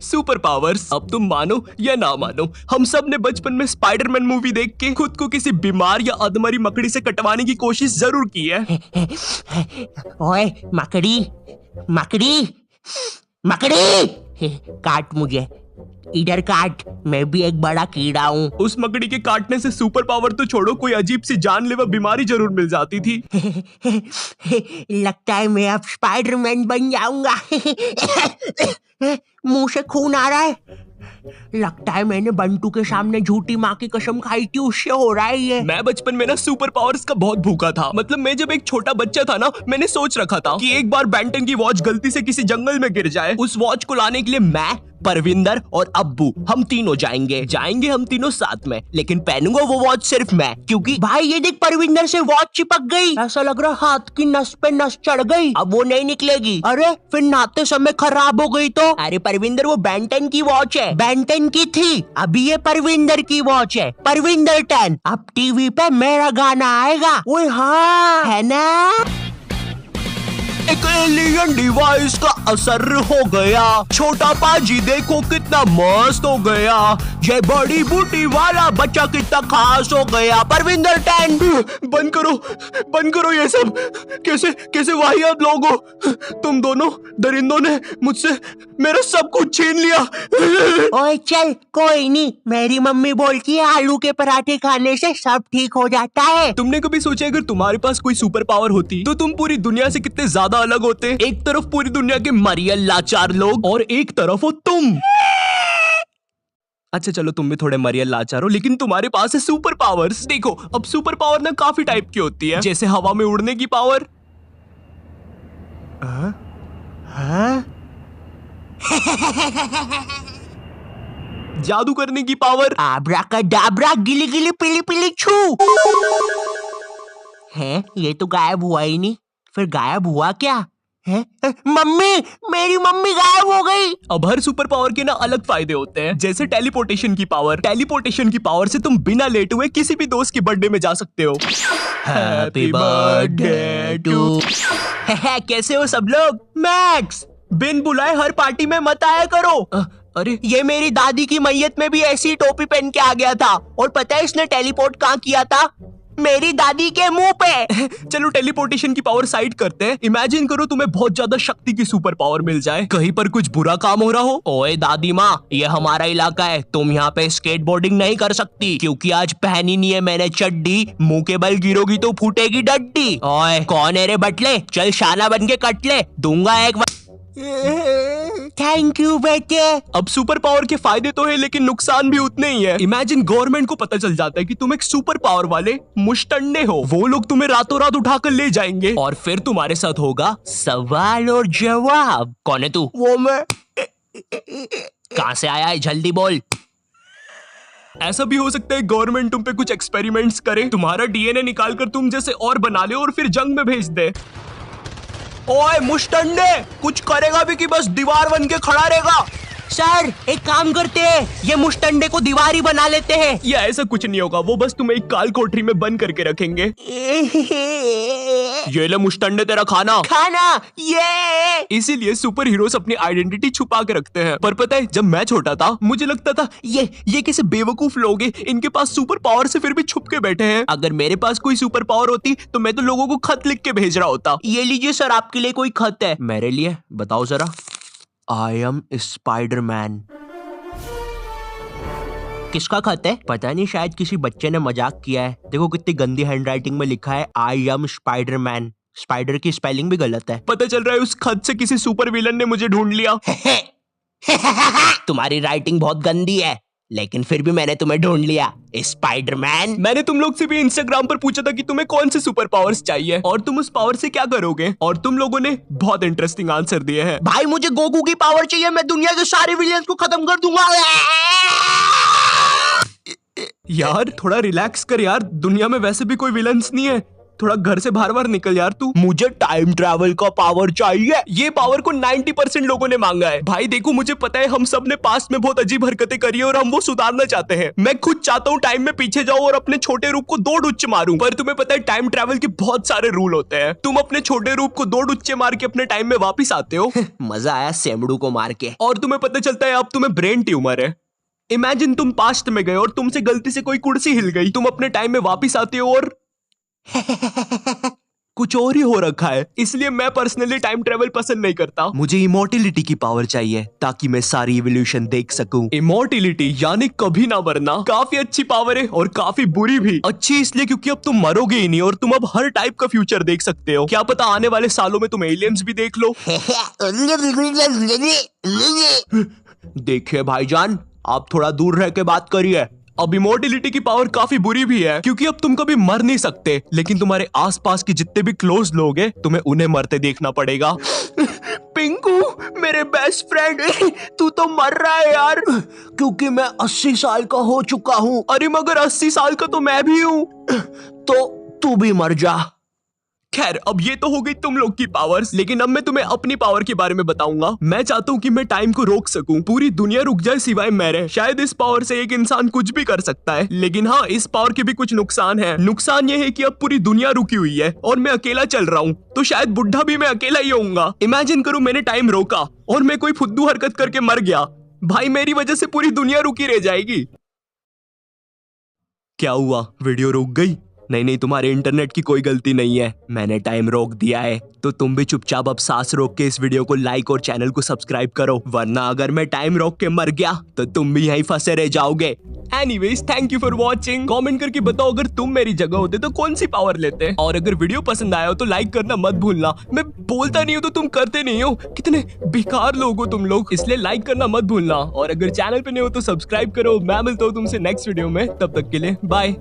Super powers. अब तुम मानो या ना मानो, हम सब ने बचपन में स्पाइडरमैन मूवी देख के खुद को किसी बीमार या अधमरी मकड़ी से कटवाने की कोशिश जरूर की है। ओए मकड़ी मकड़ी मकड़ी, काट मुझे, इधर काट, मैं भी एक बड़ा कीड़ा हूँ। उस मकड़ी के काटने से सुपर पावर तो छोड़ो, कोई अजीब सी जानलेवा बीमारी जरूर मिल जाती थी। लगता है मैं अब स्पाइडरमैन बन जाऊंगा। मुंह से खून आ रहा है, लगता है मैंने बंटू के सामने झूठी माँ की कसम खाई थी, उससे हो रहा है ये। मैं बचपन में ना सुपर पावर्स का बहुत भूखा था। मतलब मैं जब एक छोटा बच्चा था ना, मैंने सोच रखा था कि एक बार बेंटन की वॉच गलती से किसी जंगल में गिर जाए, उस वॉच को लाने के लिए मैं, परविंदर और अब्बू हम तीनों जाएंगे हम तीनों साथ में, लेकिन पहनूंगा वो वॉच सिर्फ मैं, क्योंकि भाई ये देख, परविंदर से वॉच चिपक गई, ऐसा लग रहा हाथ की नस पे नस चढ़ गई, अब वो नहीं निकलेगी। अरे फिर नहाते समय खराब हो गई तो? अरे परविंदर वो बेंटन की वॉच है, बेंटन की थी, अभी ये परविंदर की वॉच है, परविंदर 10। अब टीवी पे मेरा गाना आएगा। ओए हाँ, है ना? एक एलियन डिवाइस का असर हो गया, छोटा पाजी देखो कितना मस्त हो गया, ये बड़ी बूटी वाला बच्चा कितना खास हो गया। परविंदर 10, बंद करो ये सब। कैसे वाहियात लोग हो तुम दोनों। दरिंदों ने मुझसे मेरा सब कुछ छीन लिया। ओए चल, कोई नहीं, मेरी मम्मी बोलती है आलू के पराठे खाने से सब ठीक हो जाता है। तुमने कभी सोचा अगर तुम्हारे पास कोई सुपर पावर होती तो तुम पूरी दुनिया से कितने ज्यादा अलग होते? एक तरफ पूरी दुनिया के मरियल लाचार लोग और एक तरफ हो तुम। अच्छा चलो तुम भी थोड़े मरियल लाचार हो, लेकिन तुम्हारे पास है सुपर पावर्स। देखो अब सुपर पावर ना काफी टाइप की होती है, जैसे हवा में उड़ने की पावर, जादू करने की पावर, आब्राकाडाब्रा गिली गिली पिली पिली छू। हैं, ये तो गायब हुआ ही नहीं, फिर गायब हुआ क्या है? मम्मी, मेरी मम्मी गायब हो गई। अब हर सुपर पावर के ना अलग फायदे होते हैं, जैसे टेलीपोर्टेशन की पावर। टेलीपोर्टेशन की पावर से तुम बिना लेटे हुए किसी भी दोस्त के बर्थडे में जा सकते हो। Happy birthday to. कैसे हो सब लोग? मैक्स, बिन बुलाए हर पार्टी में मत आया करो। अरे ये मेरी दादी की मैयत में भी ऐसी टोपी पहन के आ गया था, और पता है इसने टेलीपोर्ट कहाँ किया था? मेरी दादी के मुंह पे। चलो टेलीपोर्टेशन की पावर साइड करते हैं। इमेजिन करो तुम्हें बहुत ज्यादा शक्ति की सुपर पावर मिल जाए, कहीं पर कुछ बुरा काम हो रहा हो। ओए दादी माँ, ये हमारा इलाका है, तुम यहाँ पे स्केटबोर्डिंग नहीं कर सकती, क्योंकि आज पहनी नहीं है मैंने चड्डी, मुंह के बल गिरोगी तो फूटेगी डड्डी। ओए कौन है रे बटले, चल शाना बन के कट ले, दूंगा एक। थैंक यू बेटे। अब सुपर पावर के फायदे तो है, लेकिन नुकसान भी उतने ही है। इमेजिन गवर्नमेंट को पता चल जाता है कि तुम एक सुपर पावर वाले मुश्तंडे हो, वो लोग तुम्हें रातों रात उठाकर ले जाएंगे और फिर तुम्हारे साथ होगा सवाल और जवाब। कौन है तू? वो मैं। कहाँ से आया है, जल्दी बोल। ऐसा भी हो सकता है गवर्नमेंट तुम पे कुछ एक्सपेरिमेंट्स करे, तुम्हारा डीएनए निकाल कर तुम जैसे और बना ले और फिर जंग में भेज दे। ओए मुश्तंडे, कुछ करेगा भी कि बस दीवार बन के खड़ा रहेगा? सर एक काम करते हैं, ये मुश्तंडे को दीवार ही बना लेते हैं। या ऐसा कुछ नहीं होगा, वो बस तुम्हें एक काल कोठरी में बंद करके रखेंगे। ये ले मुश्तंडे तेरा खाना। ये इसीलिए सुपर हीरोज अपनी आइडेंटिटी छुपा के रखते हैं। पर पता है जब मैं छोटा था मुझे लगता था ये कैसे बेवकूफ लोग हैं, इनके पास सुपर पावर से फिर भी छुप के बैठे हैं। अगर मेरे पास कोई सुपर पावर होती तो मैं तो लोगों को खत लिख के भेज रहा होता। ये लीजिए सर, आपके लिए कोई खत है। मेरे लिए? बताओ जरा। I am Spiderman. किसका खत है? पता नहीं, शायद किसी बच्चे ने मजाक किया है। देखो कितनी गंदी हैंडराइटिंग में लिखा है, आई एम स्पाइडरमैन। स्पाइडर की स्पेलिंग भी गलत है। पता चल रहा है उस खत से किसी सुपर विलन ने मुझे ढूंढ लिया। तुम्हारी राइटिंग बहुत गंदी है, लेकिन फिर भी मैंने तुम्हें ढूंढ लिया, स्पाइडरमैन। मैंने तुम लोग से भी इंस्टाग्राम पर पूछा था कि तुम्हें कौन से सुपर पावर्स चाहिए और तुम उस पावर से क्या करोगे, और तुम लोगों ने बहुत इंटरेस्टिंग आंसर दिए हैं। भाई मुझे गोकू की पावर चाहिए, मैं दुनिया के सारे विलियंस को खत्म कर दूंगा। यार थोड़ा रिलैक्स कर यार, दुनिया में वैसे भी कोई विलन्स नहीं है। थोड़ा घर से बाहर बाहर निकल यार तू। मुझे टाइम ट्रैवल का पावर चाहिए। ये पावर को 90% लोगों ने मांगा है। भाई देखो, मुझे पता है हम सब ने पास्ट में बहुत अजीब हरकतें करी है और हम वो सुधारना चाहते हैं। मैं खुद चाहता हूँ टाइम में पीछे जाऊं और अपने छोटे रूप को 2 डुच्चे मारूं। पर तुम्हें पता है टाइम ट्रैवल के बहुत सारे रूल होते हैं। तुम अपने छोटे रूप को 2 डुच्चे मार के अपने टाइम में वापिस आते हो। मजा आया सेमड़ू को मार के। और तुम्हें पता चलता है अब तुम्हें ब्रेन ट्यूमर है। इमेजिन तुम पास्ट में गए और तुमसे गलती से कोई कुर्सी हिल गई। तुम अपने टाइम में वापिस आते हो और कुछ और ही हो रखा है। इसलिए मैं पर्सनली टाइम ट्रेवल पसंद नहीं करता। मुझे इमोर्टिलिटी की पावर चाहिए ताकि मैं सारी इवोल्यूशन देख सकूं। इमोर्टिलिटी यानी कभी ना मरना काफी अच्छी पावर है और काफी बुरी भी। अच्छी इसलिए क्योंकि अब तुम मरोगे ही नहीं और तुम अब हर टाइप का फ्यूचर देख सकते हो। क्या पता आने वाले सालों में तुम एलियंस भी देख लो। देखिए भाईजान, आप थोड़ा दूर रह के बात करिए। अब इमोर्टिलिटी की पावर काफी बुरी भी है क्योंकि अब तुम कभी मर नहीं सकते, लेकिन तुम्हारे आसपास के जितने भी क्लोज लोग हैं तुम्हें उन्हें मरते देखना पड़ेगा। पिंकू मेरे बेस्ट फ्रेंड, तू तो मर रहा है यार, क्योंकि मैं 80 साल का हो चुका हूँ। अरे मगर 80 साल का तो मैं भी हूँ। तो तू भी मर जा। खैर, अब ये तो हो गई तुम लोग की पावर्स, लेकिन अब मैं तुम्हें अपनी पावर के बारे में बताऊंगा। मैं चाहता हूँ कि मैं टाइम को रोक सकूं, पूरी दुनिया रुक जाए सिवाय मेरे। शायद इस पावर से एक इंसान कुछ भी कर सकता है, लेकिन हाँ, इस पावर के भी कुछ नुकसान है। नुकसान ये है कि अब पूरी दुनिया रुकी हुई है और मैं अकेला चल रहा हूँ, तो शायद बुढ़ा भी मैं अकेला ही होऊंगा। इमेजिन करो मैंने टाइम रोका और मैं कोई फुद्दू हरकत करके मर गया। भाई मेरी वजह से पूरी दुनिया रुकी रह जाएगी। क्या हुआ, वीडियो रुक गई? नहीं, तुम्हारे इंटरनेट की कोई गलती नहीं है, मैंने टाइम रोक दिया है। तो तुम भी चुपचाप अब सांस रोक के इस वीडियो को लाइक और चैनल को सब्सक्राइब करो, वरना अगर मैं टाइम रोक के मर गया तो तुम भी यहीं फंसे रह जाओगे। Anyways, thank you for watching. Comment करके बताओ अगर तुम मेरी जगह होते तो कौन सी पावर लेते। और अगर वीडियो पसंद आया हो तो लाइक करना मत भूलना। मैं बोलता नहीं हूँ तो तुम करते नहीं हो, कितने बेकार लोग हो तुम लोग, इसलिए लाइक करना मत भूलना। और अगर चैनल पे नहीं हो तो सब्सक्राइब करो। मैं मिलता हूँ तुमसे नेक्स्ट वीडियो में, तब तक के लिए बाय।